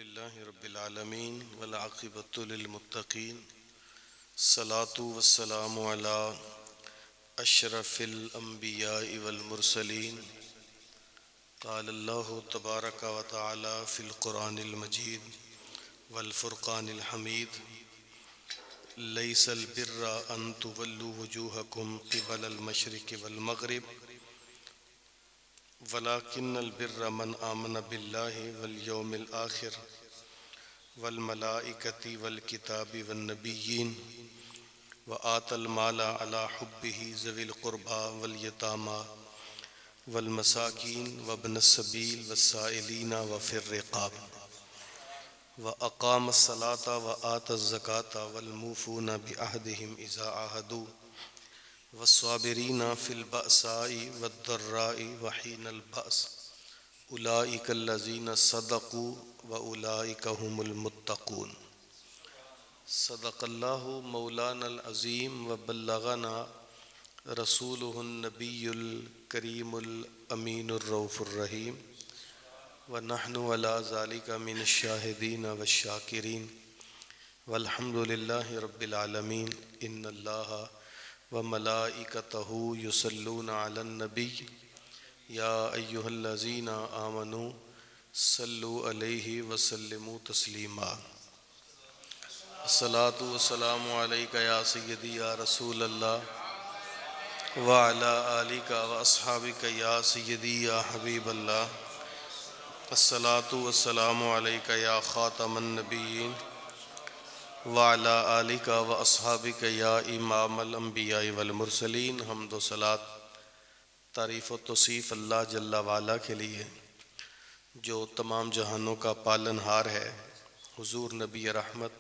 لله رب العالمين والعاقبة للمتقين الصلاة والسلام على أشرف الأنبياء والمرسلين قال الله تبارك وتعالى في القرآن المجيد والفرقان الحميد ليس البر أن تولوا وجوهكم قبل المشرق والمغرب ولكن البر من آمن بالله واليوم الآخر والملائكة والكتاب والنبيين وآتى المال على حبه ذوي القربى واليتامى والمساكين وابن السبيل والسائلين وفي الرقاب وأقام الصلاة وآتى الزكاة والموفون بعهدهم إذا عاهدوا والصابرين في البأساء والضراء وحين البأس أولئك الذين صدقوا وأولئك هم المتقون صدق الله مولانا العظيم وبلغنا رسوله النبي الكريم الأمين الرؤوف الرحيم ونحن على ذلك من الشاهدين والشاكرين والحمد لله رب العالمين إن الله وملائكته يصلون على النبي يا أيها الذين آمنوا صلوا عليه وسلموا تسليما الصلاة والسلام عليك يا سيدي يا رسول الله وعلى آلك وأصحابك يا سيدي يا حبيب الله الصلاة والسلام عليك يا خاتم النبيين وعلى آلك وأصحابك يا امام الانبیاء والمرسلین۔ حمد و صلاۃ تعریف و توصیف اللہ جل وعلا کے لیے جو تمام جہانوں کا پالن ہار ہے۔ حضور نبی رحمت،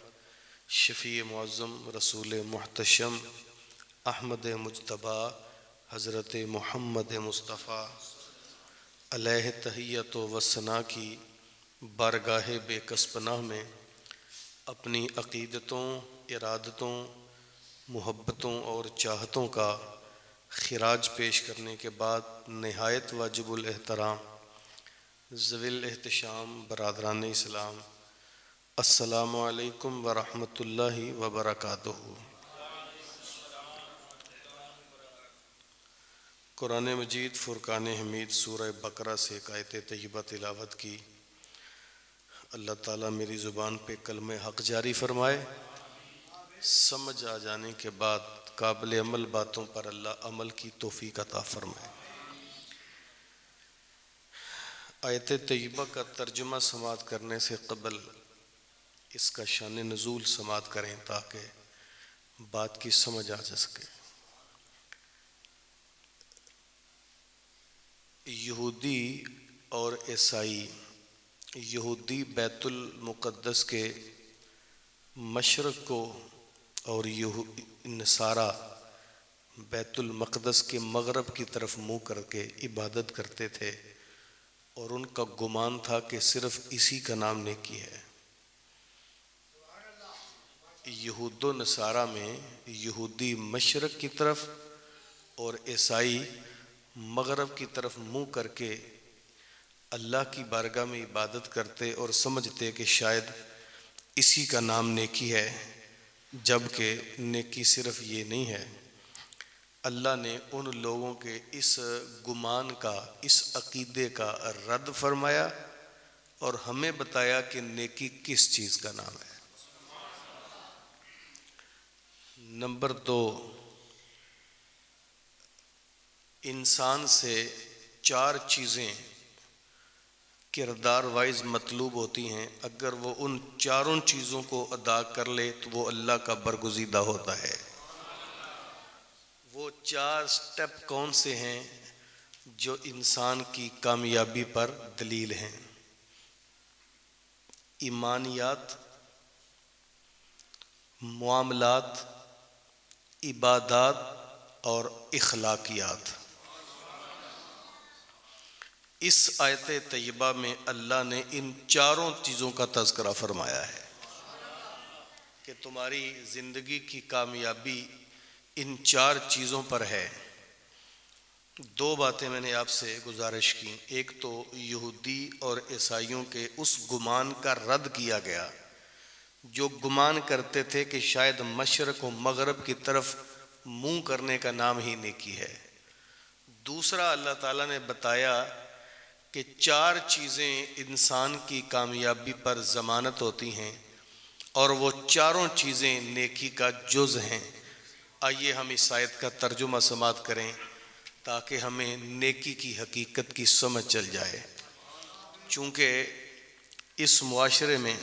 شفیع معظم، رسول محتشم، احمد مجتبی حضرت محمد مصطفیٰ علیہ تحیت و ثنا کی بارگاہ بے کس پناہ میں اپنی عقیدتوں، ارادتوں، محبتوں اور چاہتوں کا خراج پیش کرنے کے بعد نہایت واجب الاحترام ذوی الاحتشام برادران اسلام، السلام علیکم ورحمۃ اللہ وبرکاتہ۔ قرآن مجید فرقان حمید سورہ بقرہ سے ایک آیت طیبہ تلاوت کی۔ اللہ تعالیٰ میری زبان پہ کلمہ حق جاری فرمائے، سمجھ آ جانے کے بعد قابل عمل باتوں پر اللہ عمل کی توفیق عطا فرمائے۔ آیت طیبہ کا ترجمہ سماعت کرنے سے قبل اس کا شان نزول سماعت کریں تاکہ بات کی سمجھ آ جا سکے۔ یہودی اور عیسائی، یہودی بیت المقدس کے مشرق کو اور نصارہ بیت المقدس کے مغرب کی طرف منہ کر کے عبادت کرتے تھے، اور ان کا گمان تھا کہ صرف اسی کا نام نیکی ہے۔ یہود و نصارہ میں یہودی مشرق کی طرف اور عیسائی مغرب کی طرف منہ کر کے اللہ کی بارگاہ میں عبادت کرتے اور سمجھتے کہ شاید اسی کا نام نیکی ہے، جبکہ نیکی صرف یہ نہیں ہے۔ اللہ نے ان لوگوں کے اس گمان کا، اس عقیدے کا رد فرمایا اور ہمیں بتایا کہ نیکی کس چیز کا نام ہے۔ نمبر 2، انسان سے 4 چیزیں کردار وائز مطلوب ہوتی ہیں، اگر وہ ان 4 چیزوں کو ادا کر لے تو وہ اللہ کا برگزیدہ ہوتا ہے۔ وہ 4 سٹیپ کون سے ہیں جو انسان کی کامیابی پر دلیل ہیں؟ ایمانیات، معاملات، عبادات اور اخلاقیات۔ اس آیت طیبہ میں اللہ نے ان 4 چیزوں کا تذکرہ فرمایا ہے کہ تمہاری زندگی کی کامیابی ان 4 چیزوں پر ہے۔ دو باتیں میں نے آپ سے گزارش کی. ایک تو یہودی اور عیسائیوں کے اس گمان کا رد کیا گیا جو گمان کرتے تھے کہ شاید مشرق و مغرب کی طرف منہ کرنے کا نام ہی نیکی ہے. دوسرا اللہ تعالیٰ نے بتایا کہ 4 چیزیں انسان کی کامیابی پر ضمانت ہوتی ہیں اور وہ چاروں چیزیں نیکی کا جز ہیں. آئیے ہم اس آیت کا ترجمہ سماعت کریں تاکہ ہمیں نیکی کی حقیقت کی سمجھ چل جائے. چونکہ اس معاشرے میں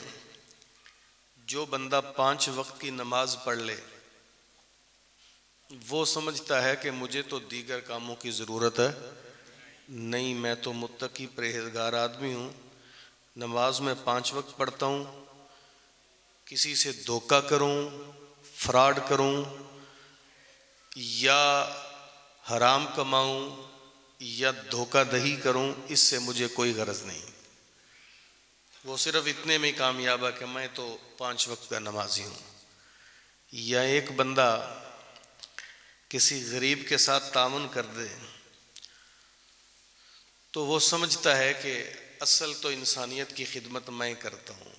جو بندہ 5 وقت کی نماز پڑھ لے وہ سمجھتا ہے کہ مجھے تو دیگر کاموں کی ضرورت ہے نہیں، میں تو متقی پرہیزگار آدمی ہوں، نماز میں 5 وقت پڑھتا ہوں، کسی سے دھوکہ کروں، فراڈ کروں یا حرام کماؤں یا دھوکہ دہی کروں، اس سے مجھے کوئی غرض نہیں. وہ صرف اتنے میں کامیاب ہے کہ میں تو 5 وقت کا نمازی ہوں. یا ایک بندہ کسی غریب کے ساتھ تعاون کر دے تو وہ سمجھتا ہے کہ اصل تو انسانیت کی خدمت میں کرتا ہوں،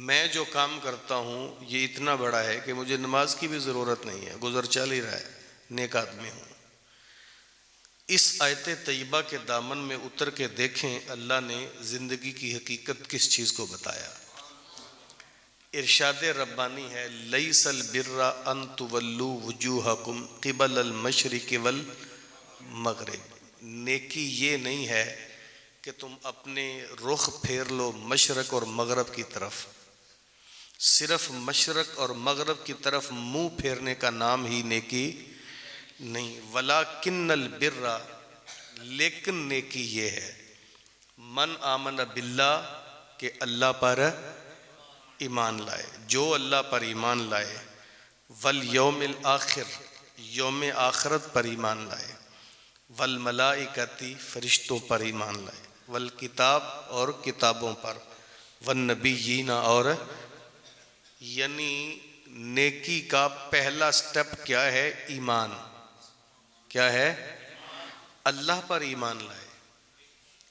میں جو کام کرتا ہوں یہ اتنا بڑا ہے کہ مجھے نماز کی بھی ضرورت نہیں ہے، گزر چل ہی رہا ہے، نیک آدمی ہوں. اس آیت طیبہ کے دامن میں اتر کے دیکھیں اللہ نے زندگی کی حقیقت کس چیز کو بتایا. ارشاد ربانی ہے لیس البر ان تولوا وجوہکم قبل المشرق والمغرب. نیکی یہ نہیں ہے کہ تم اپنے رخ پھیر لو مشرق اور مغرب کی طرف. صرف مشرق اور مغرب کی طرف منہ پھیرنے کا نام ہی نیکی نہیں. ولیکن البر، لیکن نیکی یہ ہے من آمن باللہ، کہ اللہ پر ایمان لائے، جو اللہ پر ایمان لائے، والیوم الآخر، یوم آخرت پر ایمان لائے، والملائکتی، فرشتوں پر ایمان لائے، والکتاب، اور کتابوں پر، والنبیین، اور یعنی نیکی کا پہلا سٹیپ کیا ہے؟ ایمان. کیا ہے؟ اللہ پر ایمان لائے.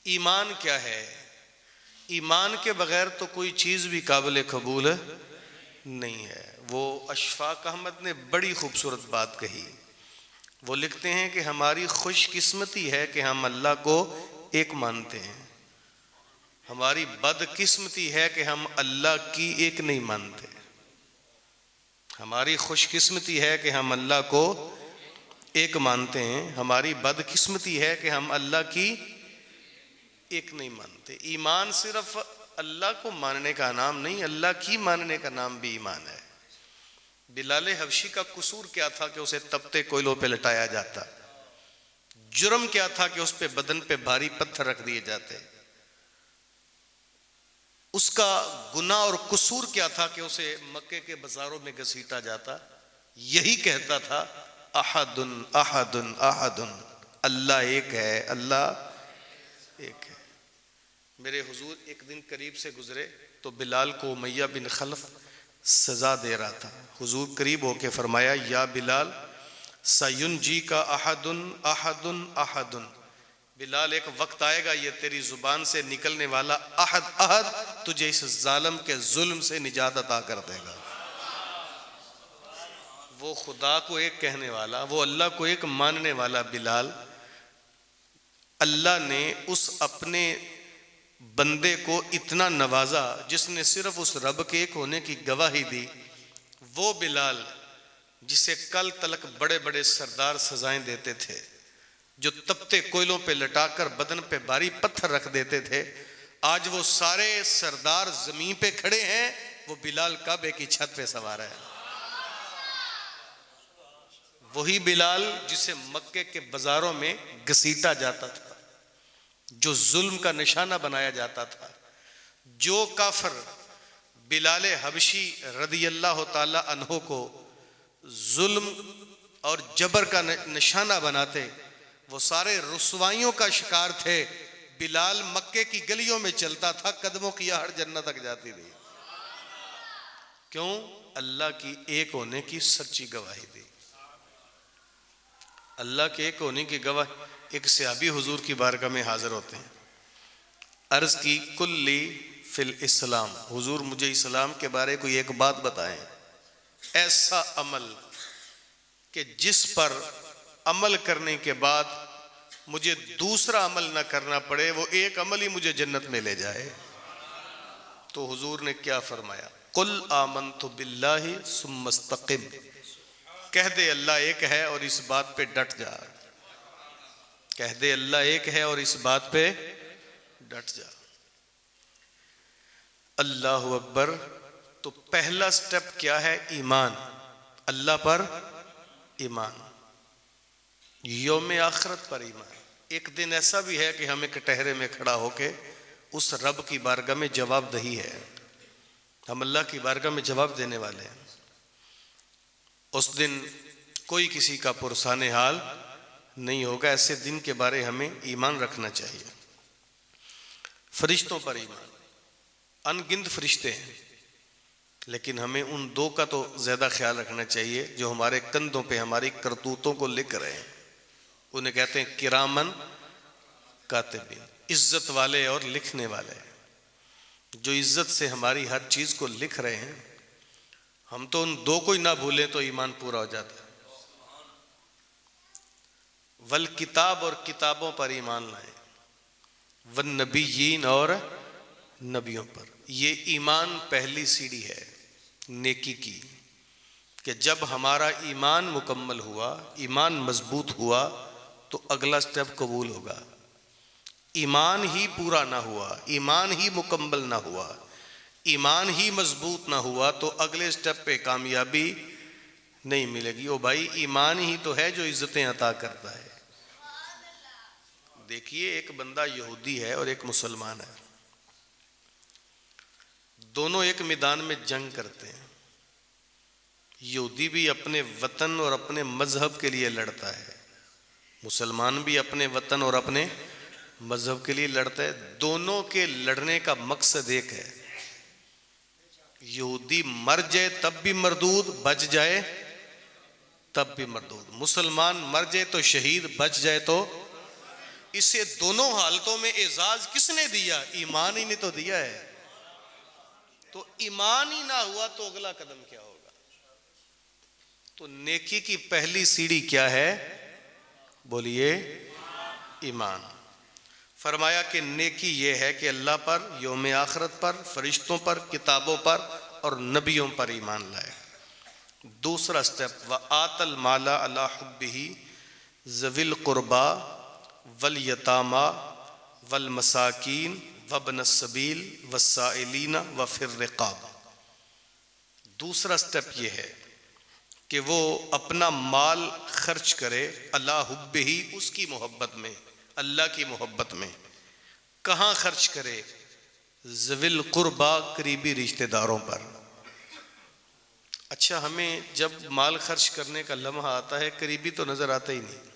ایمان کیا ہے؟ ایمان کے بغیر تو کوئی چیز بھی قابل قبول نہیں ہے. وہ اشفاق احمد نے بڑی خوبصورت بات کہی. وہ لکھتے ہیں کہ ہماری خوش قسمتی ہے کہ ہم اللہ کو ایک مانتے ہیں، ہماری بد قسمتی ہے کہ ہم اللہ کی ایک نہیں مانتے. ہماری خوش قسمتی ہے کہ ہم اللہ کو ایک مانتے ہیں، ہماری بد قسمتی ہے کہ ہم اللہ کی ایک نہیں مانتے. ایمان صرف اللہ کو ماننے کا نام نہیں، اللہ کی ماننے کا نام بھی ایمان ہے. بلال حبشی کا قصور کیا تھا کہ اسے تپتے کوئلوں پہ لٹایا جاتا؟ جرم کیا تھا کہ اس پہ بدن پہ بھاری پتھر رکھ دیے جاتے؟ اس کا گناہ اور قصور کیا تھا کہ اسے مکے کے بازاروں میں گھسیٹا جاتا؟ یہی کہتا تھا احد احد احد، اللہ ایک ہے، اللہ ایک ہے. میرے حضور ایک دن قریب سے گزرے تو بلال کو امیہ بن خلف سزا دے رہا تھا. حضور قریب ہو کے فرمایا یا بلال سینجی کا احد احد احد، بلال ایک وقت آئے گا یہ تیری زبان سے نکلنے والا احد احد تجھے اس ظالم کے ظلم سے نجات عطا کر دے گا. وہ خدا کو ایک کہنے والا، وہ اللہ کو ایک ماننے والا بلال، اللہ نے اس اپنے بندے کو اتنا نوازا جس نے صرف اس رب کے ایک ہونے کی گواہی دی. وہ بلال جسے کل تلک بڑے بڑے سردار سزائیں دیتے تھے، جو تپتے کوئلوں پہ لٹا کر بدن پہ بھاری پتھر رکھ دیتے تھے، آج وہ سارے سردار زمین پہ کھڑے ہیں، وہ بلال کعبے کی چھت پہ سوار ہے. وہی بلال جسے مکے کے بازاروں میں گھسیٹا جاتا تھا، جو ظلم کا نشانہ بنایا جاتا تھا، جو کافر بلال حبشی رضی اللہ تعالی عنہ کو ظلم اور جبر کا نشانہ بناتے، وہ سارے رسوائیوں کا شکار تھے. بلال مکے کی گلیوں میں چلتا تھا، قدموں کی آہٹ جنت تک جاتی تھی. کیوں؟ اللہ کی ایک ہونے کی سچی گواہی دی. اللہ کے ایک ہونے کی گواہ ایک صحابی حضور کی بارگاہ میں حاضر ہوتے ہیں. عرض کی کلی فی الاسلام، حضور مجھے اسلام کے بارے کوئی ایک بات بتائیں، ایسا عمل کہ جس پر عمل کرنے کے بعد مجھے دوسرا عمل نہ کرنا پڑے، وہ ایک عمل ہی مجھے جنت میں لے جائے. تو حضور نے کیا فرمایا؟ قل آمنت باللہ ثم استقم، کہہ دے اللہ ایک ہے اور اس بات پہ ڈٹ جا. کہہ دے اللہ ایک ہے اور اس بات پہ ڈٹ جا. اللہ اکبر. تو پہلا سٹیپ کیا ہے؟ ایمان، اللہ پر ایمان، یوم آخرت پر ایمان. ایک دن ایسا بھی ہے کہ ہمیں کٹہرے میں کھڑا ہو کے اس رب کی بارگاہ میں جواب دہی ہے. ہم اللہ کی بارگاہ میں جواب دینے والے ہیں. اس دن کوئی کسی کا پرسان حال نہیں ہوگا. ایسے دن کے بارے ہمیں ایمان رکھنا چاہیے. فرشتوں پر ایمان، ان گنت فرشتے ہیں، لیکن ہمیں ان دو کا تو زیادہ خیال رکھنا چاہیے جو ہمارے کندھوں پہ ہماری کرتوتوں کو لکھ رہے ہیں. انہیں کہتے ہیں کرامن کاتبین، عزت والے اور لکھنے والے، جو عزت سے ہماری ہر چیز کو لکھ رہے ہیں. ہم تو ان دو کو ہی نہ بھولیں تو ایمان پورا ہو جاتا ہے. والکتاب، اور کتابوں پر ایمان لائیں، والنبیین، اور نبیوں پر. یہ ایمان پہلی سیڑھی ہے نیکی کی، کہ جب ہمارا ایمان مکمل ہوا، ایمان مضبوط ہوا تو اگلا سٹیپ قبول ہوگا. ایمان ہی پورا نہ ہوا، ایمان ہی مکمل نہ ہوا، ایمان ہی مضبوط نہ ہوا تو اگلے سٹیپ پہ کامیابی نہیں ملے گی. او بھائی، ایمان ہی تو ہے جو عزتیں عطا کرتا ہے. دیکھیے، ایک بندہ یہودی ہے اور ایک مسلمان ہے، دونوں ایک میدان میں جنگ کرتے ہیں. یہودی بھی اپنے وطن اور اپنے مذہب کے لیے لڑتا ہے، مسلمان بھی اپنے وطن اور اپنے مذہب کے لیے لڑتا ہے. دونوں کے لڑنے کا مقصد ایک ہے، یہودی مر جائے تب بھی مردود، بچ جائے تب بھی مردود. مسلمان مر جائے تو شہید، بچ جائے تو. اسے دونوں حالتوں میں اعزاز کس نے دیا؟ ایمان ہی نے تو دیا ہے. تو ایمان ہی نہ ہوا تو اگلا قدم کیا ہوگا؟ تو نیکی کی پہلی سیڑھی کیا ہے؟ بولیے، ایمان. فرمایا کہ نیکی یہ ہے کہ اللہ پر، یوم آخرت پر، فرشتوں پر، کتابوں پر اور نبیوں پر ایمان لائے. دوسرا سٹیپ، وَآتَ الْمَالَ عَلَىٰ حُبِّهِ ذَوِي الْقُرْبَىٰ وَالْيَتَامَىٰ وَالْمَسَاكِينِ وَابْنَ السَّبِيلِ وَالسَّائِلِينَ وَفِي الرِّقَابِ. دوسرا سٹیپ یہ ہے کہ وہ اپنا مال خرچ کرے علی حبہ، اس کی محبت میں، اللہ کی محبت میں. کہاں خرچ کرے؟ ذوی القربیٰ، قریبی رشتہ داروں پر. اچھا، ہمیں جب مال خرچ کرنے کا لمحہ آتا ہے قریبی تو نظر آتا ہی نہیں،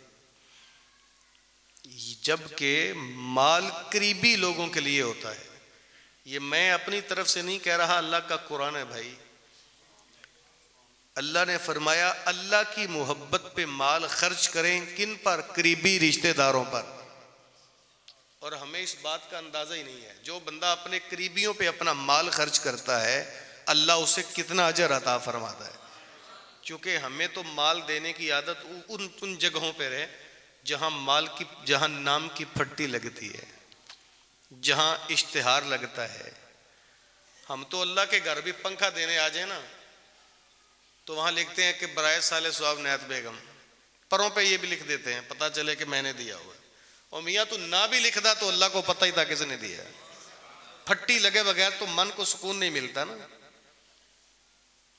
جبکہ مال قریبی لوگوں کے لیے ہوتا ہے. یہ میں اپنی طرف سے نہیں کہہ رہا، اللہ کا قرآن ہے بھائی. اللہ نے فرمایا اللہ کی محبت پہ مال خرچ کریں. کن پر؟ قریبی رشتہ داروں پر. اور ہمیں اس بات کا اندازہ ہی نہیں ہے، جو بندہ اپنے قریبیوں پہ اپنا مال خرچ کرتا ہے اللہ اسے کتنا اجر عطا فرماتا ہے. کیونکہ ہمیں تو مال دینے کی عادت ان جگہوں پہ رہے جہاں نام کی پھٹی لگتی ہے، جہاں اشتہار لگتا ہے. ہم تو اللہ کے گھر بھی پنکھا دینے آ جائیں نا تو وہاں لکھتے ہیں کہ برائے سال ثواب نعت بیگم، پروں پہ یہ بھی لکھ دیتے ہیں پتہ چلے کہ میں نے دیا ہوا ہے. اور میاں تو نہ بھی لکھدا تو اللہ کو پتہ ہی تھا کس نے دیا ہے. پھٹی لگے بغیر تو من کو سکون نہیں ملتا نا.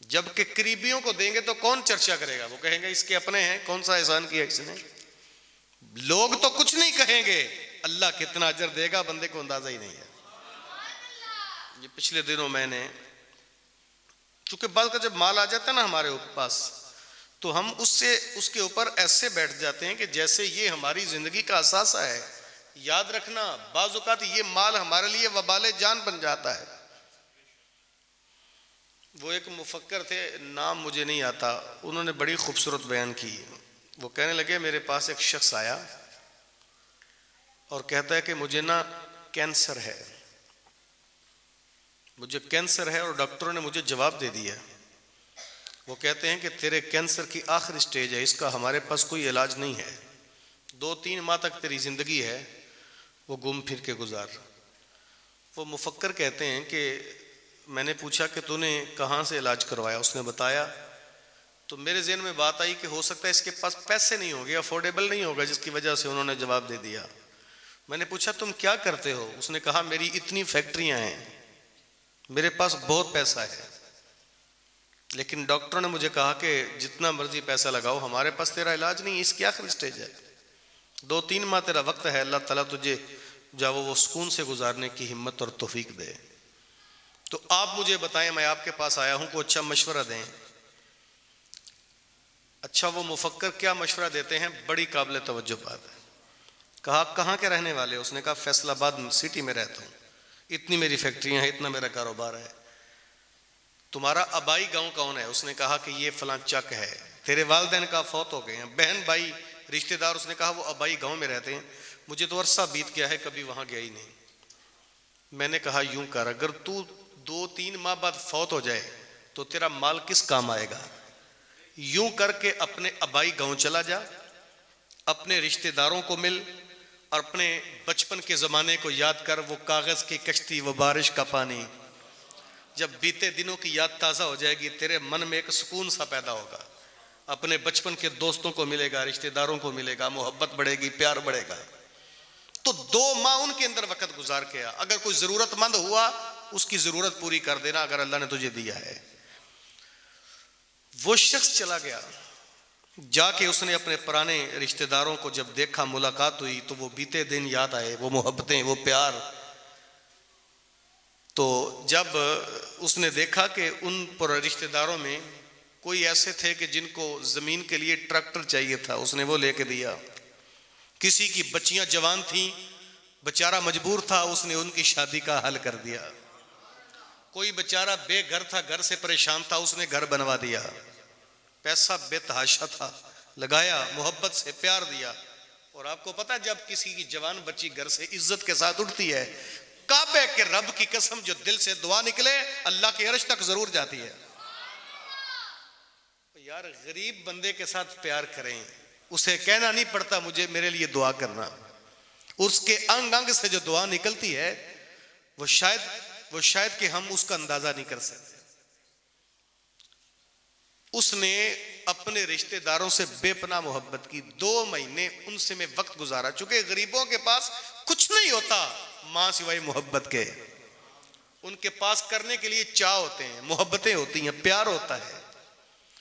جب کہ قریبیوں کو دیں گے تو کون چرچا کرے گا؟ وہ کہیں گے اس کے اپنے ہیں، کون سا احسان کیا اس نے. لوگ تو کچھ نہیں کہیں گے، اللہ کتنا اجر دے گا بندے کو اندازہ ہی نہیں ہے. یہ پچھلے دنوں میں نے، چونکہ بعض کا جب مال آ جاتا ہے نا ہمارے پاس تو ہم اس کے اوپر ایسے بیٹھ جاتے ہیں کہ جیسے یہ ہماری زندگی کا اثاثہ ہے. یاد رکھنا، بعض اوقات یہ مال ہمارے لیے وبال جان بن جاتا ہے. وہ ایک مفکر تھے، نام مجھے نہیں آتا، انہوں نے بڑی خوبصورت بیان کی. وہ کہنے لگے میرے پاس ایک شخص آیا اور کہتا ہے کہ مجھے نا کینسر ہے، مجھے کینسر ہے اور ڈاکٹروں نے مجھے جواب دے دیا، وہ کہتے ہیں کہ تیرے کینسر کی آخری سٹیج ہے، اس کا ہمارے پاس کوئی علاج نہیں ہے، 2-3 ماہ تک تیری زندگی ہے وہ گھوم پھر کے گزار۔ وہ مفکر کہتے ہیں کہ میں نے پوچھا کہ تو نے کہاں سے علاج کروایا، اس نے بتایا، تو میرے ذہن میں بات آئی کہ ہو سکتا ہے اس کے پاس پیسے نہیں ہوں گے، افورڈیبل نہیں ہوگا، جس کی وجہ سے انہوں نے جواب دے دیا۔ میں نے پوچھا تم کیا کرتے ہو؟ اس نے کہا میری اتنی فیکٹریاں ہیں، میرے پاس بہت پیسہ ہے، لیکن ڈاکٹر نے مجھے کہا کہ جتنا مرضی پیسہ لگاؤ ہمارے پاس تیرا علاج نہیں، اس کی آخری سٹیج ہے، 2-3 ماہ تیرا وقت ہے، اللہ تعالیٰ تجھے جاؤ وہ سکون سے گزارنے کی ہمت اور توفیق دے۔ تو آپ مجھے بتائیں، میں آپ کے پاس آیا ہوں، کوئی اچھا مشورہ دیں۔ اچھا وہ مفکر کیا مشورہ دیتے ہیں، بڑی قابل توجہ بات ہے۔ کہا کہاں کے رہنے والے ہو؟ اس نے کہا فیصل آباد سٹی میں رہتا ہوں، اتنی میری فیکٹریاں ہیں، اتنا میرا کاروبار ہے۔ تمہارا آبائی گاؤں کون ہے؟ اس نے کہا کہ یہ فلاں چک ہے۔ تیرے والدین کا فوت ہو گئے ہیں، بہن بھائی رشتہ دار؟ اس نے کہا وہ آبائی گاؤں میں رہتے ہیں، مجھے تو عرصہ بیت گیا ہے کبھی وہاں گیا ہی نہیں۔ میں نے کہا یوں کر، اگر تو 2-3 ماہ بعد فوت ہو جائے تو تیرا مال کس کام آئے گا؟ یوں کر کے اپنے آبائی گاؤں چلا جا، اپنے رشتہ داروں کو مل اور اپنے بچپن کے زمانے کو یاد کر، وہ کاغذ کی کشتی، وہ بارش کا پانی، جب بیتے دنوں کی یاد تازہ ہو جائے گی تیرے من میں ایک سکون سا پیدا ہوگا، اپنے بچپن کے دوستوں کو ملے گا، رشتہ داروں کو ملے گا، محبت بڑھے گی، پیار بڑھے گا۔ تو 2 ماہ ان کے اندر وقت گزار کے آ، اگر کوئی ضرورت مند ہوا اس کی ضرورت پوری کر دینا اگر اللہ نے تجھے دیا ہے۔ وہ شخص چلا گیا، جا کے اس نے اپنے پرانے رشتہ داروں کو جب دیکھا، ملاقات ہوئی، تو وہ بیتے دن یاد آئے، وہ محبتیں، وہ پیار۔ تو جب اس نے دیکھا کہ ان پر رشتہ داروں میں کوئی ایسے تھے کہ جن کو زمین کے لیے ٹریکٹر چاہیے تھا، اس نے وہ لے کے دیا۔ کسی کی بچیاں جوان تھیں، بیچارہ مجبور تھا، اس نے ان کی شادی کا حل کر دیا۔ کوئی بیچارہ بے گھر تھا، گھر سے پریشان تھا، اس نے گھر بنوا دیا۔ پیسہ بے تحاشا تھا، لگایا، محبت سے پیار دیا۔ اور آپ کو پتا جب کسی کی جوان بچی گھر سے عزت کے ساتھ اٹھتی ہے، کعبے کے رب کی قسم جو دل سے دعا نکلے اللہ کے عرش تک ضرور جاتی ہے۔ یار غریب بندے کے ساتھ پیار کریں، اسے کہنا نہیں پڑتا مجھے میرے لیے دعا کرنا، اس کے انگ انگ سے جو دعا نکلتی ہے وہ شاید کہ ہم اس کا اندازہ نہیں کر سکتے۔ اس نے اپنے رشتہ داروں سے بے پناہ محبت کی، 2 مہینے ان سے میں وقت گزارا، چونکہ غریبوں کے پاس کچھ نہیں ہوتا ماں سوائے محبت کے، ان کے پاس کرنے کے لیے چاہ ہوتے ہیں، محبتیں ہوتی ہیں، پیار ہوتا ہے۔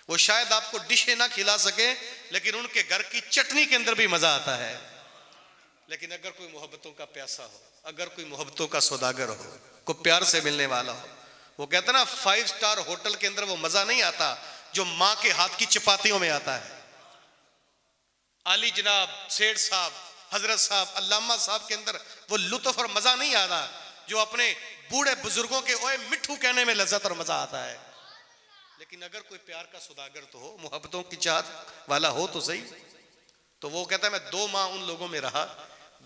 وہ شاید آپ کو ڈشیں نہ کھلا سکے لیکن ان کے گھر کی چٹنی کے اندر بھی مزہ آتا ہے۔ لیکن اگر کوئی محبتوں کا پیاسا ہو، اگر کوئی محبتوں کا سوداگر ہو، کوئی پیار سے ملنے والا ہو، وہ کہتا نا 5 سٹار ہوٹل کے اندر وہ مزہ نہیں آتا جو ماں کے ہاتھ کی چپاتیوں میں آتا ہے۔ علی جناب، سیٹھ صاحب، حضرت صاحب، علامہ صاحب کے اندر وہ لطف اور مزہ نہیں آتا جو اپنے بوڑھے بزرگوں کے اوئے مٹھو کہنے میں لذت اور مزہ آتا ہے۔ لیکن اگر کوئی پیار کا سوداگر تو ہو، محبتوں کی چاہت والا ہو تو صحیح۔ تو وہ کہتا ہے میں 2 ماہ ان لوگوں میں رہا،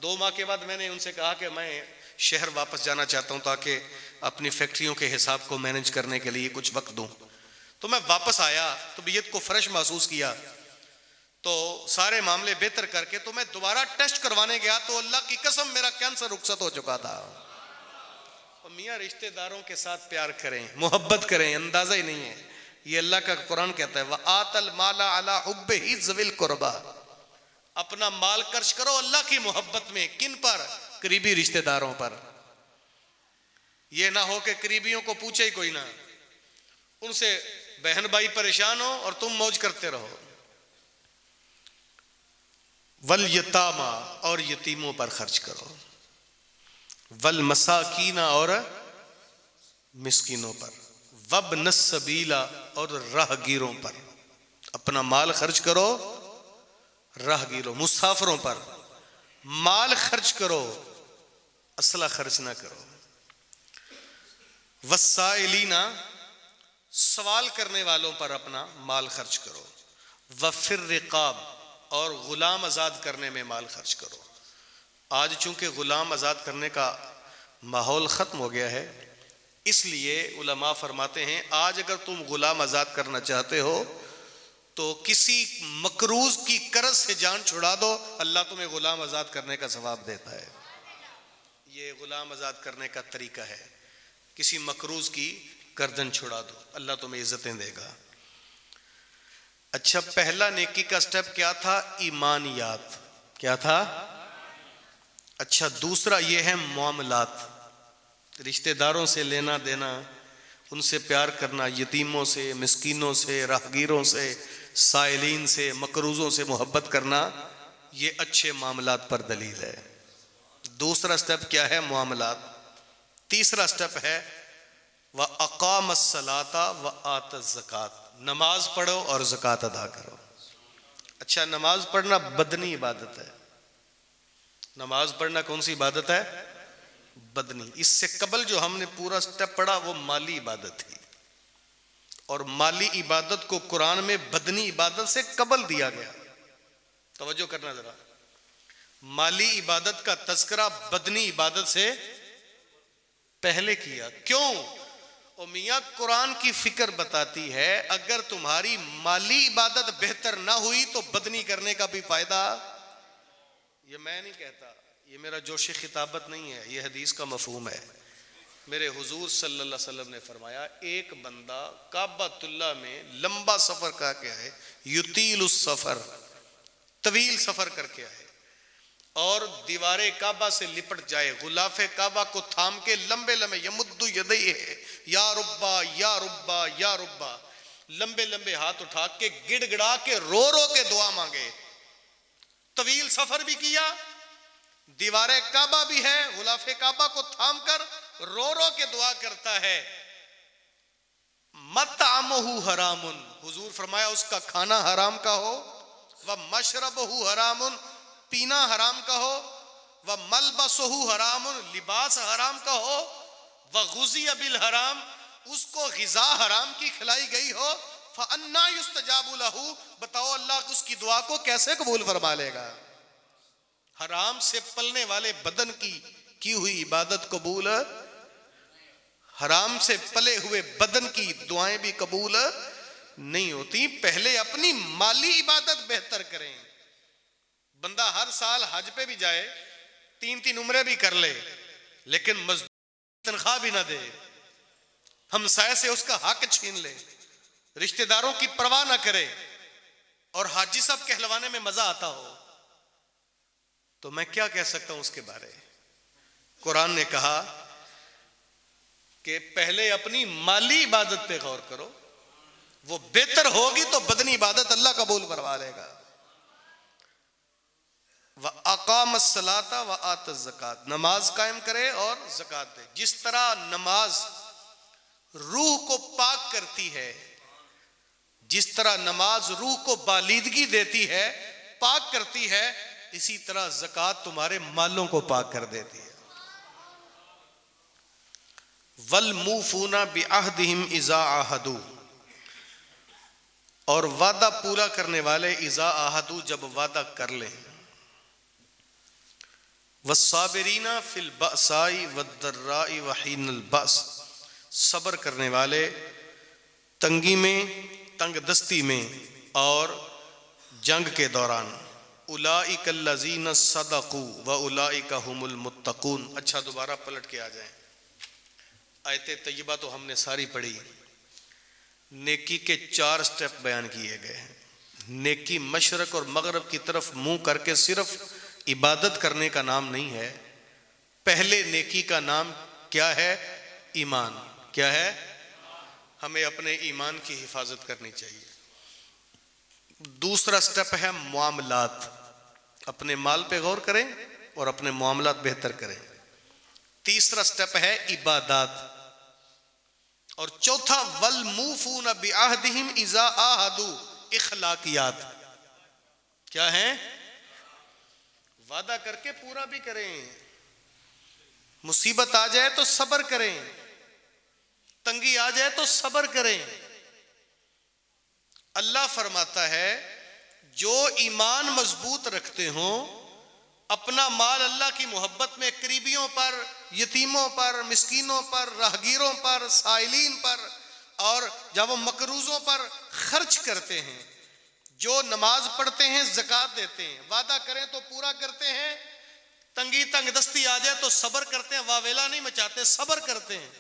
2 ماہ کے بعد میں نے ان سے کہا کہ میں شہر واپس جانا چاہتا ہوں تاکہ اپنی فیکٹریوں کے حساب کو مینج کرنے کے لیے کچھ وقت دوں۔ تو میں واپس آیا، طبیعت کو فریش محسوس کیا، تو سارے معاملے بہتر کر کے تو میں دوبارہ ٹیسٹ کروانے گیا تو اللہ کی قسم میرا کینسر رخصت ہو چکا تھا۔ اور میاں رشتہ داروں کے ساتھ پیار کریں، محبت کریں، اندازہ ہی نہیں ہے۔ یہ اللہ کا قرآن کہتا ہے وَآتَ الْمَالَ عَلَىٰ حُبِّهِ ذَوِي الْقُرْبَىٰ، اپنا مال خرچ کرو اللہ کی محبت میں، کن پر؟ قریبی رشتہ داروں پر۔ یہ نہ ہو کہ قریبیوں کو پوچھے ہی کوئی نہ، ان سے بہن بھائی پریشان ہو اور تم موج کرتے رہو۔ وَالْيَتَامَىٰ، اور یتیموں پر خرچ کرو، وَالْمَسَاكِينَ، اور مسکینوں پر، وَابْنَ السَّبِيلَ، اور راہ گیروں پر۔ اپنا مال خرچ کرو راہ گیروں، مسافروں پر مال خرچ کرو، اسلحہ خرچ نہ کرو۔ وَالسَّائِلِينَ، سوال کرنے والوں پر اپنا مال خرچ کرو۔ وَفِي الرِّقَابِ، اور غلام آزاد کرنے میں مال خرچ کرو۔ آج چونکہ غلام آزاد کرنے کا ماحول ختم ہو گیا ہے، اس لیے علماء فرماتے ہیں آج اگر تم غلام آزاد کرنا چاہتے ہو تو کسی مقروض کی قرض سے جان چھڑا دو، اللہ تمہیں غلام آزاد کرنے کا ثواب دیتا ہے۔ یہ غلام آزاد کرنے کا طریقہ ہے، کسی مقروض کی گردن چھڑا دو، اللہ تمہیں عزتیں دے گا۔ اچھا، پہلا نیکی کا سٹیپ کیا تھا؟ ایمانیات۔ کیا تھا؟ اچھا، دوسرا یہ ہے معاملات، رشتہ داروں سے لینا دینا، ان سے پیار کرنا، یتیموں سے، مسکینوں سے، راہگیروں سے، سائلین سے، مقروضوں سے محبت کرنا، یہ اچھے معاملات پر دلیل ہے۔ دوسرا سٹیپ کیا ہے؟ معاملات۔ تیسرا سٹیپ ہے وَأَقَامَ الصَّلَاةَ وَآتَ الزَّكَاةَ، نماز پڑھو اور زکوٰۃ ادا کرو۔ اچھا، نماز پڑھنا بدنی عبادت ہے۔ نماز پڑھنا کون سی عبادت ہے؟ بدنی۔ اس سے قبل جو ہم نے پورا سٹیپ پڑھا وہ مالی عبادت تھی، اور مالی عبادت کو قرآن میں بدنی عبادت سے قبل دیا گیا۔ توجہ کرنا ذرا، مالی عبادت کا تذکرہ بدنی عبادت سے پہلے کیا۔ کیوں؟ او میاں، قرآن کی فکر بتاتی ہے اگر تمہاری مالی عبادت بہتر نہ ہوئی تو بدنی کرنے کا بھی فائدہ۔ یہ میں نہیں کہتا، یہ میرا جوش خطابت نہیں ہے، یہ حدیث کا مفہوم ہے۔ میرے حضور صلی اللہ علیہ وسلم نے فرمایا ایک بندہ کعبۃ اللہ میں لمبا سفر کر کے آئے، یطیل السفر، طویل سفر کر کے آئے، اور دیوار کعبہ سے لپٹ جائے، غلاف کعبہ کو تھام کے لمبے لمبے، یمد یدیہ، یا ربا یا ربا یا ربا، لمبے لمبے ہاتھ اٹھا کے گڑ گڑا کے رو رو کے دعا مانگے، طویل سفر بھی کیا، دیوار کعبہ بھی ہے، غلاف کعبہ کو تھام کر رو رو کے دعا کرتا ہے۔ مطعمہ حرام، حضور فرمایا اس کا کھانا حرام کا ہو، ومشربہ حرام، پینا حرام کا ہو، وملبسہ حرام، لباس حرام کا ہو، وغذی بالحرام، اس کو غذا حرام کی کھلائی گئی ہو، فأنا یستجاب لہ، بتاؤ اللہ اس کی دعا کو کیسے قبول فرما لے گا؟ حرام سے پلنے والے بدن کی ہوئی عبادت قبول، حرام سے پلے ہوئے بدن کی دعائیں بھی قبول نہیں ہوتی۔ پہلے اپنی مالی عبادت بہتر کریں۔ بندہ ہر سال حج پہ بھی جائے، 3 عمرے بھی کر لے، لیکن مزدور تنخواہ بھی نہ دے، ہمسائے سے اس کا حق چھین لے، رشتہ داروں کی پرواہ نہ کرے، اور حاجی صاحب کہلوانے میں مزہ آتا ہو، تو میں کیا کہہ سکتا ہوں اس کے بارے؟ قرآن نے کہا کہ پہلے اپنی مالی عبادت پہ غور کرو، وہ بہتر ہوگی تو بدنی عبادت اللہ قبول فرما لے گا۔ وَأَقَامَ الصَّلَاةَ وَآتَ الزَّكَاةَ، نماز قائم کرے اور زکوٰۃ دے۔ جس طرح نماز روح کو پاک کرتی ہے، جس طرح نماز روح کو بالیدگی دیتی ہے، پاک کرتی ہے، اسی طرح زکوٰۃ تمہارے مالوں کو پاک کر دیتی ہے۔ وَالْمُوفُونَ بِعَهْدِهِمْ إِذَا عَاهَدُوا، اور وعدہ پورا کرنے والے اذا عاہدوا، جب وعدہ کر لیں۔ وَالصَّابِرِينَ فِي الْبَأْسَاءِ وَالضَّرَّاءِ وَحِينَ الْبَأْسِ، صبر کرنے والے تنگی میں، تنگ دستی میں اور جنگ کے دوران۔ اولئک الذین صدقوا واولئک هم المتقون۔ اچھا، دوبارہ پلٹ کے آ جائیں، آیت طیبہ تو ہم نے ساری پڑھی۔ نیکی کے 4 سٹیپ بیان کیے گئے ہیں۔ نیکی مشرق اور مغرب کی طرف منہ کر کے صرف عبادت کرنے کا نام نہیں ہے۔ پہلے نیکی کا نام کیا ہے؟ ایمان۔ کیا ہے؟ ہمیں اپنے ایمان کی حفاظت کرنی چاہیے۔ دوسرا سٹیپ ہے معاملات، اپنے مال پہ غور کریں اور اپنے معاملات بہتر کریں۔ تیسرا سٹیپ ہے عبادات، اور چوتھا والموفون بعہدہم اذا عاہدوا، اخلاقیات۔ کیا ہیں؟ وعدہ کر کے پورا بھی کریں، مصیبت آ جائے تو صبر کریں، تنگی آ جائے تو صبر کریں۔ اللہ فرماتا ہے جو ایمان مضبوط رکھتے ہوں اپنا مال اللہ کی محبت میں قریبیوں پر، یتیموں پر، مسکینوں پر، راہگیروں پر، سائلین پر اور جب وہ مقروضوں پر خرچ کرتے ہیں، جو نماز پڑھتے ہیں، زکوٰۃ دیتے ہیں، وعدہ کریں تو پورا کرتے ہیں، تنگی تنگ دستی آ جائے تو صبر کرتے ہیں، واویلا نہیں مچاتے، صبر کرتے ہیں،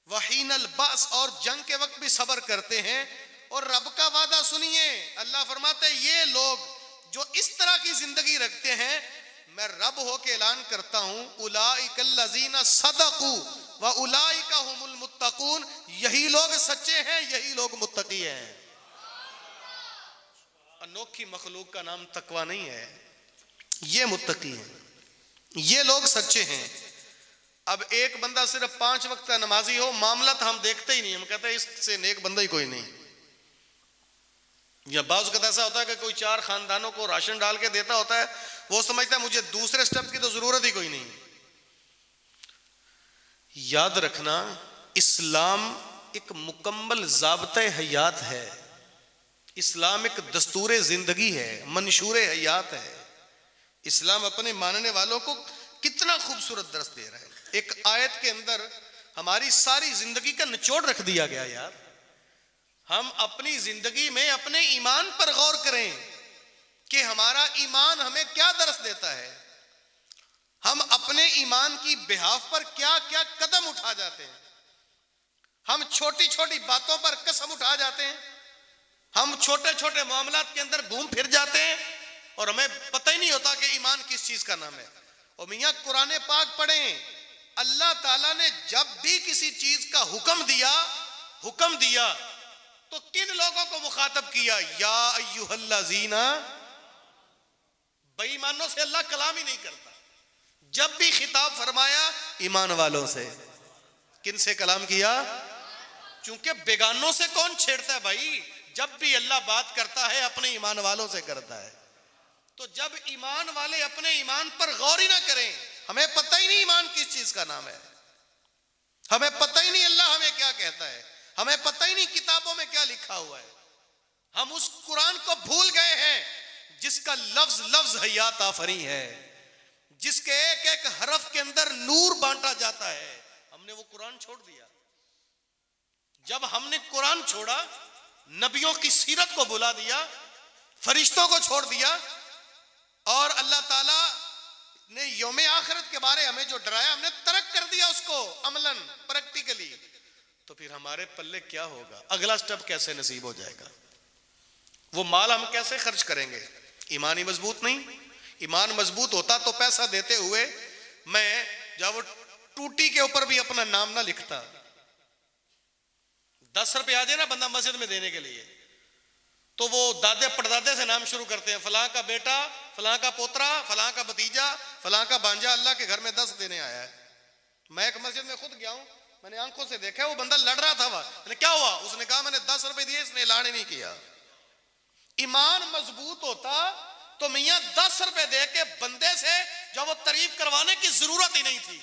وحین الباس اور جنگ کے وقت بھی صبر کرتے ہیں، اور رب کا وعدہ سنیے، اللہ فرماتے ہیں یہ لوگ جو اس طرح کی زندگی رکھتے ہیں، میں رب ہو کے اعلان کرتا ہوں اولئک الذین صدقوا واولئک هم المتقون، یہی لوگ سچے ہیں، یہی لوگ متقی ہیں۔ انوکھی مخلوق کا نام تقوی نہیں ہے، یہ متقی ہیں، یہ لوگ سچے ہیں۔ اب ایک بندہ صرف 5 وقت کا نمازی ہو، معاملات ہم دیکھتے ہی نہیں، ہم کہتے ہیں اس سے نیک بندہ ہی کوئی نہیں۔ یا بعض اوقات ایسا ہوتا ہے کہ کوئی 4 خاندانوں کو راشن ڈال کے دیتا ہوتا ہے، وہ سمجھتا ہے مجھے دوسرے سٹیپ کی تو ضرورت ہی کوئی نہیں۔ یاد رکھنا، اسلام ایک مکمل ضابطۂ حیات ہے، اسلام ایک دستور زندگی ہے، منشور حیات ہے۔ اسلام اپنے ماننے والوں کو کتنا خوبصورت درس دے رہا ہے، ایک آیت کے اندر ہماری ساری زندگی کا نچوڑ رکھ دیا گیا۔ یار ہم اپنی زندگی میں اپنے ایمان پر غور کریں کہ ہمارا ایمان ہمیں کیا درس دیتا ہے، ہم اپنے ایمان کی بحاف پر کیا کیا قدم اٹھا جاتے ہیں۔ ہم چھوٹی چھوٹی باتوں پر قسم اٹھا جاتے ہیں، ہم چھوٹے چھوٹے معاملات کے اندر گھوم پھر جاتے ہیں اور ہمیں پتہ ہی نہیں ہوتا کہ ایمان کس چیز کا نام ہے۔ اور میاں قرآن پاک پڑھیں، اللہ تعالیٰ نے جب بھی کسی چیز کا حکم دیا تو کن لوگوں کو مخاطب کیا؟ یا ایھا الذین، بے ایمانوں سے اللہ کلام ہی نہیں کرتا، جب بھی خطاب فرمایا ایمان والوں سے۔ کن سے کلام کیا؟ چونکہ بیگانوں سے کون چھیڑتا ہے بھائی؟ جب بھی اللہ بات کرتا ہے اپنے ایمان والوں سے کرتا ہے۔ تو جب ایمان والے اپنے ایمان پر غور ہی نہ کریں، ہمیں پتہ ہی نہیں ایمان کس چیز کا نام ہے، ہمیں پتہ ہی نہیں اللہ ہمیں کیا کہتا ہے، ہمیں پتہ ہی نہیں کتابوں میں کیا لکھا ہوا ہے، ہم اس قرآن کو بھول گئے ہیں جس کا لفظ لفظ حیات آفریں ہے، جس کے ایک ایک حرف کے اندر نور بانٹا جاتا ہے۔ ہم نے وہ قرآن چھوڑ دیا۔ جب ہم نے قرآن چھوڑا، نبیوں کی سیرت کو بھلا دیا، فرشتوں کو چھوڑ دیا، اور اللہ تعالیٰ نے یوم آخرت کے بارے ہمیں جو ڈرایا ہم نے ترک کر دیا اس کو عملاً پریکٹیکلی، تو پھر ہمارے پلے کیا ہوگا؟ اگلا سٹیپ کیسے نصیب ہو جائے گا؟ وہ مال ہم کیسے خرچ کریں گے؟ ایمان ہی مضبوط نہیں۔ ایمان مضبوط ہوتا تو پیسہ دیتے ہوئے میں جب وہ ٹوٹی کے اوپر بھی اپنا نام نہ لکھتا۔ 10 روپے آ جائے نا بندہ مسجد میں دینے کے لیے، تو وہ دادے پردادے سے نام شروع کرتے ہیں، فلاں کا بیٹا، فلاں کا پوترا، فلاں کا بھتیجا، فلاں کا بانجا اللہ کے گھر میں 10 دینے آیا ہے۔ میں ایک مسجد میں خود گیا ہوں، میں نے آنکھوں سے دیکھا وہ بندہ لڑ رہا تھا، میں نے کیا ہوا؟ اس نے کہا میں نے 10 روپے دیے، اس نے اعلان ہی نہیں کیا۔ ایمان مضبوط ہوتا تو میاں 10 روپے دے کے بندے سے جو وہ تعریف کروانے کی ضرورت ہی نہیں تھی۔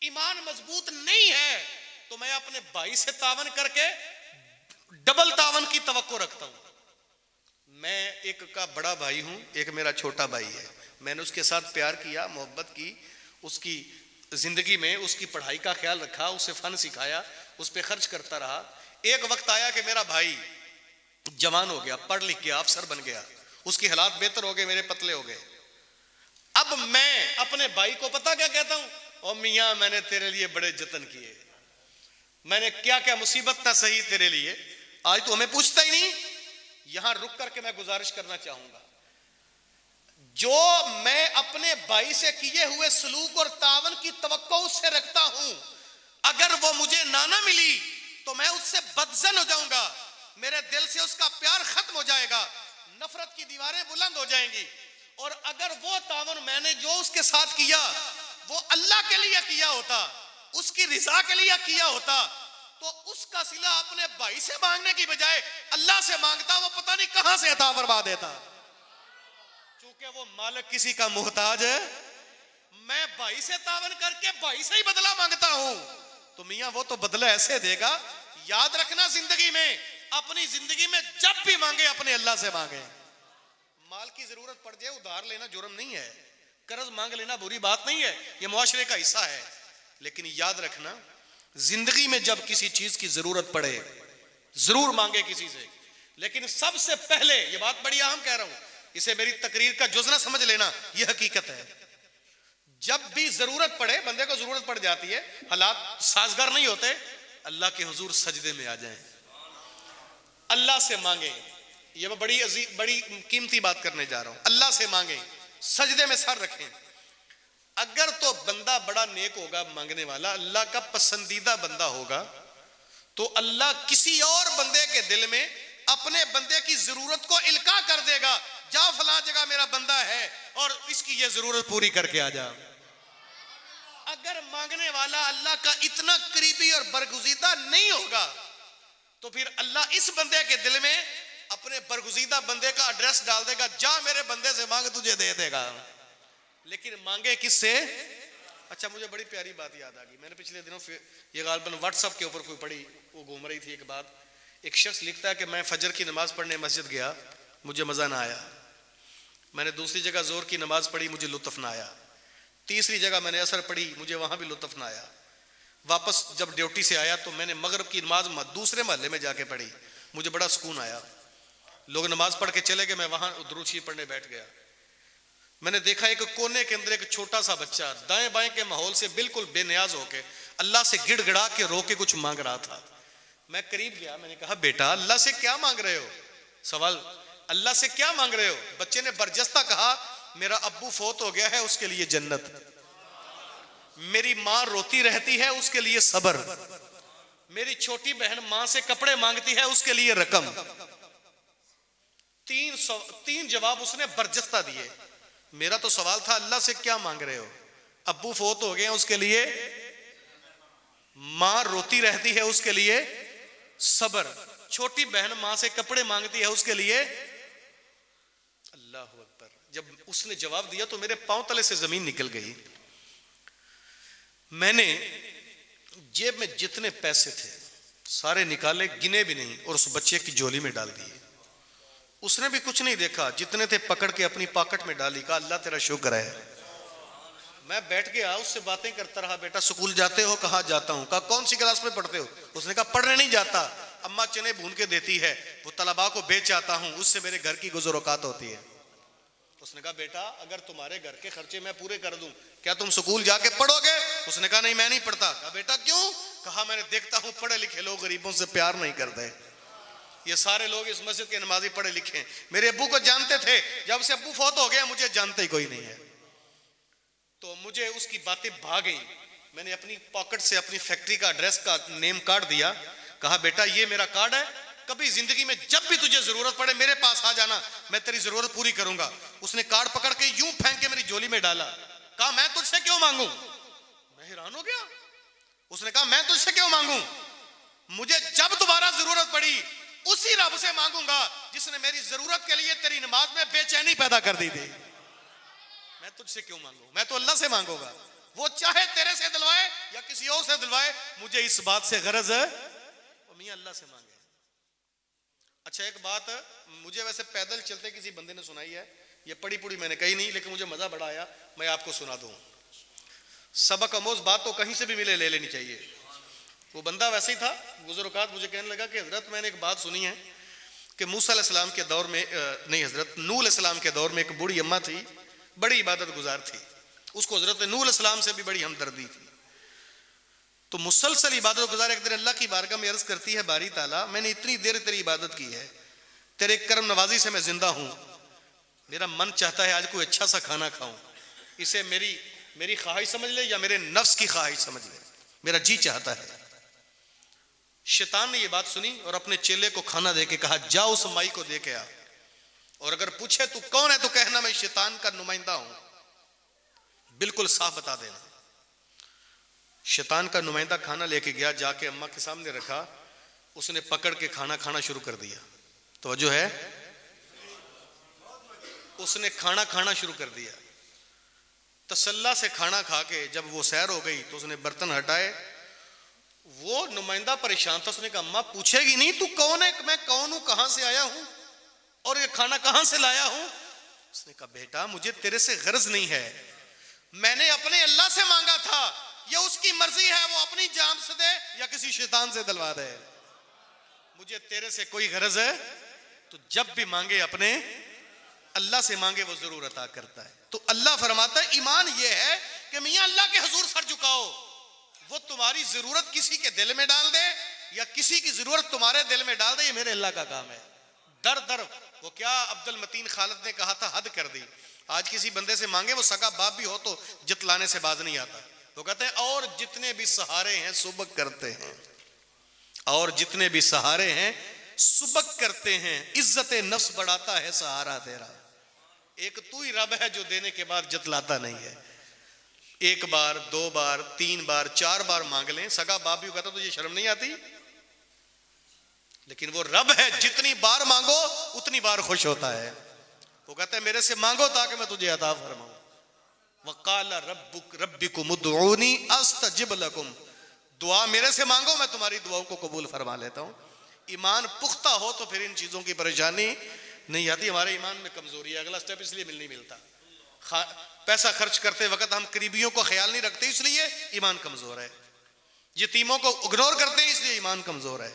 ایمان مضبوط نہیں ہے تو میں اپنے بھائی سے تعاون کر کے ڈبل تعاون کی توقع رکھتا ہوں۔ میں ایک کا بڑا بھائی ہوں، ایک میرا چھوٹا بھائی ہے، میں نے اس کے ساتھ پیار کیا، محبت کی، اس کی زندگی میں اس کی پڑھائی کا خیال رکھا، اسے فن سکھایا، اس پہ خرچ کرتا رہا۔ ایک وقت آیا کہ میرا بھائی جوان ہو گیا، پڑھ لکھ گیا، افسر بن گیا، اس کی حالات بہتر ہو گئے، میرے پتلے ہو گئے۔ اب میں اپنے بھائی کو پتہ کیا کہتا ہوں؟ اور میاں میں نے تیرے لیے بڑے جتن کیے، میں نے کیا کیا مصیبت نہ سہی تیرے لیے، آج تو ہمیں پوچھتا ہی نہیں۔ یہاں رک کر کے میں گزارش کرنا چاہوں گا، جو میں اپنے بھائی سے کیے ہوئے سلوک اور تعاون کی توقع اس سے رکھتا ہوں، اگر وہ مجھے نہ ملی تو میں اس سے بدظن ہو جاؤں گا، میرے دل سے اس کا پیار ختم ہو جائے گا، نفرت کی دیواریں بلند ہو جائیں گی۔ اور اگر وہ تعاون میں نے جو اس کے ساتھ کیا وہ اللہ کے لیے کیا ہوتا، اس کی رضا کے لیے کیا ہوتا، تو اس کا صلہ اپنے بھائی سے مانگنے کی بجائے اللہ سے مانگتا، وہ پتہ نہیں کہاں سے عطا فرما دیتا۔ چونکہ وہ مالک کسی کا محتاج ہے، میں بھائی سے تعاون کر کے بھائی سے ہی بدلہ مانگتا ہوں، تو میاں وہ تو بدلہ ایسے دے گا۔ یاد رکھنا، زندگی میں اپنی زندگی میں جب بھی مانگے اپنے اللہ سے مانگے، مال کی ضرورت پڑ جائے ادھار لینا جرم نہیں ہے, قرض مانگ لینا بری بات نہیں ہے, یہ معاشرے کا حصہ ہے. لیکن یاد رکھنا زندگی میں جب کسی چیز کی ضرورت پڑے ضرور مانگے کسی سے, لیکن سب سے پہلے, یہ بات بڑی اہم کہہ رہا ہوں, اسے میری تقریر کا جز نہ سمجھ لینا, یہ حقیقت ہے, جب بھی ضرورت پڑے, بندے کو ضرورت پڑ جاتی ہے, حالات سازگار نہیں ہوتے, اللہ کے حضور سجدے میں آ جائیں, اللہ سے مانگیں. یہ میں بڑی قیمتی بات کرنے جا رہا ہوں. اللہ سے مانگیں, سجدے میں سر رکھیں. اگر تو بندہ بڑا نیک ہوگا مانگنے والا, اللہ کا پسندیدہ بندہ ہوگا, تو اللہ کسی اور بندے کے دل میں اپنے بندے کی ضرورت کو القاء کر دے گا, جا فلاں جگہ میرا بندہ ہے اور اس کی یہ ضرورت پوری کر کے آ جا. اگر مانگنے والا اللہ کا اتنا قریبی اور برگزیدہ نہیں ہوگا تو پھر اللہ اس بندے کے دل میں اپنے برگزیدہ بندے کا ایڈریس ڈال دے گا, جا میرے بندے سے مانگ تجھے دے دے گا. لیکن مانگے کس سے؟ اچھا مجھے بڑی پیاری بات یاد آ گئی, میں نے پچھلے دنوں یہ غالباً واٹس ایپ کے اوپر کوئی پڑھی, وہ گھوم رہی تھی ایک بات. ایک شخص لکھتا ہے کہ میں فجر کی نماز پڑھنے مسجد گیا, مجھے مزہ نہ آیا. میں نے دوسری جگہ زور کی نماز پڑھی, مجھے لطف نہ آیا. تیسری جگہ میں نے عصر پڑھی, مجھے وہاں بھی لطف نہ آیا. واپس جب ڈیوٹی سے آیا تو میں نے مغرب کی نماز دوسرے محلے میں جا کے پڑھی, مجھے بڑا سکون آیا. لوگ نماز پڑھ کے چلے گئے, میں وہاں درود شریف پڑھنے بیٹھ گیا. میں نے دیکھا ایک کونے کے اندر ایک چھوٹا سا بچہ دائیں بائیں کے ماحول سے بالکل بے نیاز ہو کے اللہ سے گڑ گڑا کے رو کے کچھ مانگ رہا تھا. میں قریب گیا, میں نے کہا بیٹا اللہ سے کیا مانگ رہے ہو؟ سوال, اللہ سے کیا مانگ رہے ہو؟ بچے نے برجستہ کہا میرا ابو فوت ہو گیا ہے, اس کے لیے جنت. میری ماں روتی رہتی ہے, اس کے لیے صبر. میری چھوٹی بہن ماں سے کپڑے مانگتی ہے, اس کے لیے رقم. تین جواب اس نے برجستہ دیے. میرا تو سوال تھا اللہ سے کیا مانگ رہے ہو؟ ابو فوت ہو گئے ہیں, اس کے لیے. ماں روتی رہتی ہے, اس کے لیے صبر. چھوٹی بہن ماں سے کپڑے مانگتی ہے, اس کے لیے. اللہ اکبر. جب اس نے جواب دیا تو میرے پاؤں تلے سے زمین نکل گئی. میں نے جیب میں جتنے پیسے تھے سارے نکالے, گنے بھی نہیں, اور اس بچے کی جھولی میں ڈال دیے. اس نے بھی کچھ نہیں دیکھا, جتنے تھے پکڑ کے اپنی پاکٹ میں ڈالی, کہا اللہ تیرا شکر ہے. میں بیٹھ گیا, اس سے باتیں کرتا رہا. بیٹا سکول جاتے ہو؟ کہا جاتا ہوں. کہا کون سی کلاس میں پڑھتے ہو؟ اس نے کہا پڑھنے نہیں جاتا, اماں چنے بھون کے دیتی ہے, وہ طلباء کو بیچ آتا ہوں, اس سے میرے گھر کی گزر اوقات ہوتی ہے. اس نے کہا بیٹا اگر تمہارے گھر کے خرچے میں پورے کر دوں کیا تم سکول جا کے پڑھو گے؟ اس نے کہا نہیں میں نہیں پڑھتا. کہا بیٹا کیوں؟ کہا میں نے دیکھتا ہوں پڑھے لکھے لوگ غریبوں سے پیار نہیں کرتے. یہ سارے لوگ اس مسجد کے نمازی پڑھے لکھے ہیں, میرے ابو کو جانتے تھے, جب سے ابو فوت ہو گیا مجھے جانتے ہی کوئی نہیں ہے. تو مجھے اس کی باتیں بھا گئی. میں نے اپنی پاکٹ سے اپنی فیکٹری کا ایڈریس کا نیم کارڈ دیا, کہا بیٹا یہ میرا کارڈ ہے, کبھی زندگی میں جب بھی تجھے ضرورت پڑے میرے پاس آ جانا, میں تیری ضرورت پوری کروں گا. اس نے کارڈ پکڑ کے یوں پھینک کے میری جھولی میں ڈالا. کہا میں تجھ سے کیوں مانگوں؟ میں حیران ہو گیا. اس نے کہا میں تجھ سے کیوں مانگوں؟ مجھے جب دوبارہ ضرورت پڑی اسی رب سے مانگوں گا جس نے میری ضرورت کے لیے تیری نماز میں بے چینی پیدا کر دی تھی. میں تجھ سے کیوں مانگوں؟ میں تو اللہ سے مانگوں گا, وہ چاہے تیرے سے دلوائے یا کسی اور سے دلوائے, مجھے اس بات سے غرض ہے میاں اللہ سے مانگے. اچھا ایک بات مجھے ویسے پیدل چلتے کسی بندے نے سنائی ہے, یہ پڑھی پڑھی میں نے کہی نہیں, لیکن مجھے مزہ بڑا آیا, میں آپ کو سنا دوں. سبق آموز بات تو کہیں سے بھی ملے لے لینی چاہیے. وہ بندہ ویسے ہی تھا, گزر اوقات مجھے کہنے لگا کہ حضرت میں نے ایک بات سنی ہے کہ موسیٰ علیہ السلام کے دور میں نہیں, حضرت نوح علیہ السلام کے دور میں ایک بوڑھی اماں تھی, بڑی عبادت گزار تھی, اس کو حضرت نوح علیہ السلام سے بھی بڑی ہمدردی تھی. تو مسلسل عبادت گزار ایک دن اللہ کی بارگاہ میں عرض کرتی ہے باری تعالیٰ میں نے اتنی دیر تیری عبادت کی ہے, تیرے کرم نوازی سے میں زندہ ہوں, میرا من چاہتا ہے آج کوئی اچھا سا کھانا کھاؤں, اسے میری خواہش سمجھ لے یا میرے نفس کی خواہش سمجھ لے, میرا جی چاہتا ہے. شیطان نے یہ بات سنی اور اپنے چیلے کو کھانا دے کے کہا جا اس مائی کو دے کے آ, اور اگر پوچھے تو کون ہے تو کہنا میں شیطان کا نمائندہ ہوں, بالکل صاف بتا دینا. شیطان کا نمائندہ کھانا لے کے گیا, جا کے اماں کے سامنے رکھا, اس نے پکڑ کے کھانا کھانا شروع کر دیا. توجہ ہے, اس نے کھانا کھانا شروع کر دیا. تسلا سے کھانا کھا کے جب وہ سیر ہو گئی تو اس نے برتن ہٹائے. وہ نمائندہ پریشان تھا, اس نے کہا اماں پوچھے گی نہیں تو کون ہے, میں کون ہوں, کہاں سے آیا ہوں اور یہ کھانا کہاں سے لایا ہوں؟ اس نے کہا بیٹا مجھے تیرے سے غرض نہیں ہے, میں نے اپنے اللہ سے مانگا تھا, یہ اس کی مرضی ہے وہ اپنی جان سے دے یا کسی شیطان سے دلوا دے, مجھے تیرے سے کوئی غرض ہے. تو جب بھی مانگے اپنے اللہ سے مانگے, وہ ضرور عطا کرتا ہے. تو اللہ فرماتا ہے ایمان یہ ہے کہ میاں اللہ کے حضور سر جھکاؤ, وہ تمہاری ضرورت کسی کے دل میں ڈال دے یا کسی کی ضرورت تمہارے دل میں ڈال دے, یہ میرے اللہ کا کام ہے. در در وہ کیا عبد المتین خالد نے کہا تھا, حد کر دی. آج کسی بندے سے مانگے وہ سگا باپ بھی ہو تو جتلانے سے باز نہیں آتا. وہ کہتے ہیں اور جتنے بھی سہارے ہیں سبک کرتے ہیں, اور جتنے بھی سہارے ہیں سبک کرتے ہیں, عزت نفس بڑھاتا ہے سہارا تیرا. ایک تو ہی رب ہے جو دینے کے بعد جتلاتا نہیں ہے. ایک بار, دو بار, تین بار, چار بار مانگ لیں, سگا باپ بھی کہتا تجھے شرم نہیں آتی؟ لیکن وہ رب ہے جتنی بار مانگو اتنی بار خوش ہوتا ہے. وہ کہتا ہے میرے سے مانگو تاکہ میں تجھے عطا فرماؤں. وقال ربکم ادعونی استجب لکم, دعا میرے سے مانگو میں تمہاری دعاؤں کو قبول فرما لیتا ہوں. ایمان پختہ ہو تو پھر ان چیزوں کی پریشانی نہیں آتی. ہمارے ایمان میں کمزوری ہے, اگلا سٹیپ اس لیے نہیں ملتا. پیسہ خرچ کرتے وقت ہم قریبیوں کو خیال نہیں رکھتے, اس لیے ایمان کمزور ہے. یتیموں کو اگنور کرتے ہیں, اس لیے ایمان کمزور ہے.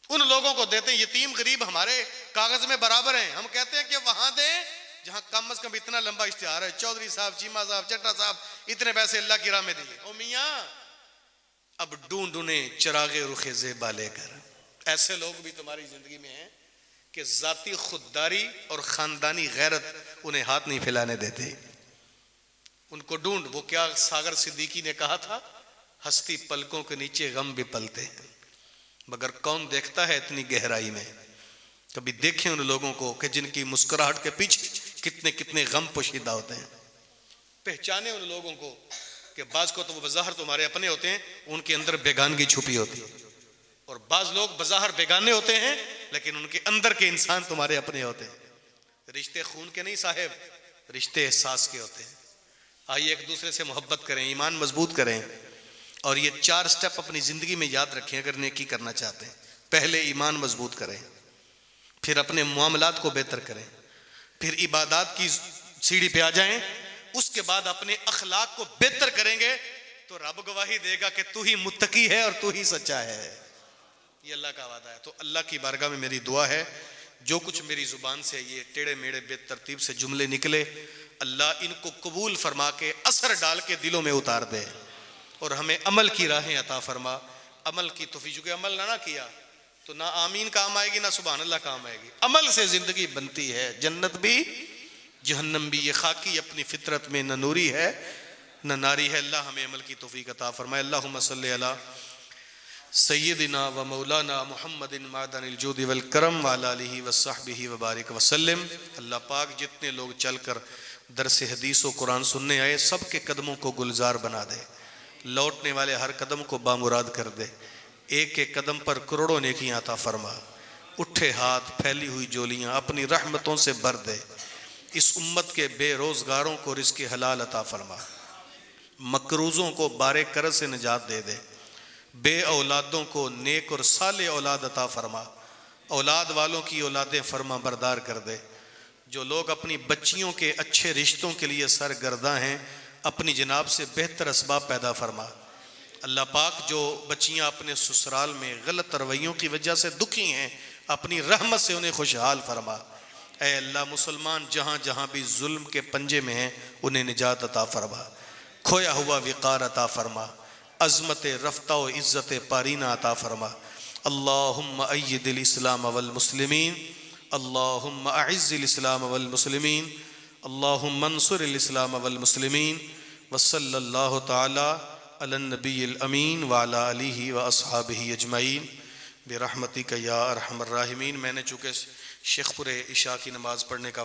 ان لوگوں کو دیتے ہیں, یتیم غریب ہمارے کاغذ میں برابر ہیں. ہم کہتے ہیں کہ وہاں دیں جہاں کم از کم اتنا لمبا اشتہار ہے, چودھری صاحب, چیمہ صاحب, چٹا صاحب اتنے پیسے اللہ کی راہ میں دیے. او میاں اب ڈھونڈنے چراغ رخ زیبا لے کر. ایسے لوگ بھی تمہاری زندگی میں ہیں کہ ذاتی خودداری اور خاندانی غیرت انہیں ہاتھ نہیں پھیلانے دیتے. ان کو ڈھونڈ. وہ کیا ساگر صدیقی نے کہا تھا, ہستی پلکوں کے نیچے غم بھی پلتے ہیں, مگر کون دیکھتا ہے اتنی گہرائی میں. کبھی دیکھیں ان لوگوں کو کہ جن کی مسکراہٹ کے پیچھے کتنے کتنے غم پوشیدہ ہوتے ہیں. پہچانے ان لوگوں کو کہ بعض کو تو وہ بظاہر تمہارے اپنے ہوتے ہیں, ان کے اندر بیگانگی چھپی ہوتی ہے, اور بعض لوگ بظاہر بیگانے ہوتے ہیں لیکن ان کے اندر کے انسان تمہارے اپنے ہوتے ہیں. رشتے خون کے نہیں صاحب, رشتے احساس کے ہوتے ہیں. آئیے ایک دوسرے سے محبت کریں, ایمان مضبوط کریں, اور یہ 4 سٹیپ اپنی زندگی میں یاد رکھیں اگر نیکی کرنا چاہتے ہیں. پہلے ایمان مضبوط کریں, پھر اپنے معاملات کو بہتر کریں, پھر عبادات کی سیڑھی پہ آ جائیں, اس کے بعد اپنے اخلاق کو بہتر کریں گے تو رب گواہی دے گا کہ تو ہی متقی ہے اور تو ہی سچا ہے. یہ اللہ کا وعدہ ہے. تو اللہ کی بارگاہ میں میری دعا ہے جو کچھ میری زبان سے یہ ٹیڑے میڑے بے ترتیب سے جملے نکلے, اللہ ان کو قبول فرما کے اثر ڈال کے دلوں میں اتار دے, اور ہمیں عمل کی راہیں عطا فرما. عمل کی توفیق, چونکہ عمل نہ کیا تو نہ آمین کام آئے گی نہ سبحان اللہ کام آئے گی. عمل سے زندگی بنتی ہے, جنت بھی جہنم بھی. یہ خاکی اپنی فطرت میں نہ نوری ہے نہ ناری ہے. اللہ ہمیں عمل کی توفیق عطا فرمائے. اللہم صلی علی سیدنا و مولانا محمد معدن الجود والکرم وعلی آلہ وصحبہ وبارک وسلم. اللہ پاک جتنے لوگ چل کر درس حدیث و قرآن سننے آئے سب کے قدموں کو گلزار بنا دے, لوٹنے والے ہر قدم کو بامراد کر دے, ایک ایک قدم پر کروڑوں نیکیاں عطا فرما. اٹھے ہاتھ پھیلی ہوئی جولیاں اپنی رحمتوں سے بھر دے. اس امت کے بے روزگاروں کو رزق حلال عطا فرما, مقروضوں کو بارے قرض سے نجات دے دے, بے اولادوں کو نیک اور صالح اولاد عطا فرما, اولاد والوں کی اولادیں فرما بردار کر دے. جو لوگ اپنی بچیوں کے اچھے رشتوں کے لیے سرگرداں ہیں اپنی جناب سے بہتر اسباب پیدا فرما. اللہ پاک جو بچیاں اپنے سسرال میں غلط رویوں کی وجہ سے دکھی ہیں اپنی رحمت سے انہیں خوشحال فرما. اے اللہ مسلمان جہاں جہاں بھی ظلم کے پنجے میں ہیں انہیں نجات عطا فرما, کھویا ہوا وقار عطا فرما, عظمت رفتہ و عزت پارینہ عطا فرما. اللہم اید الاسلام والمسلمین, اللہم اعز الاسلام والمسلمین, اللہم انصر الاسلام والمسلمین. وصلی اللہ تعالی علی النبی الامین وعلی آلہ واصحابہ اجمعین برحمتک یا ارحم الراحمین. میں نے چونکہ شیخ پورے عشاء کی نماز پڑھنے کا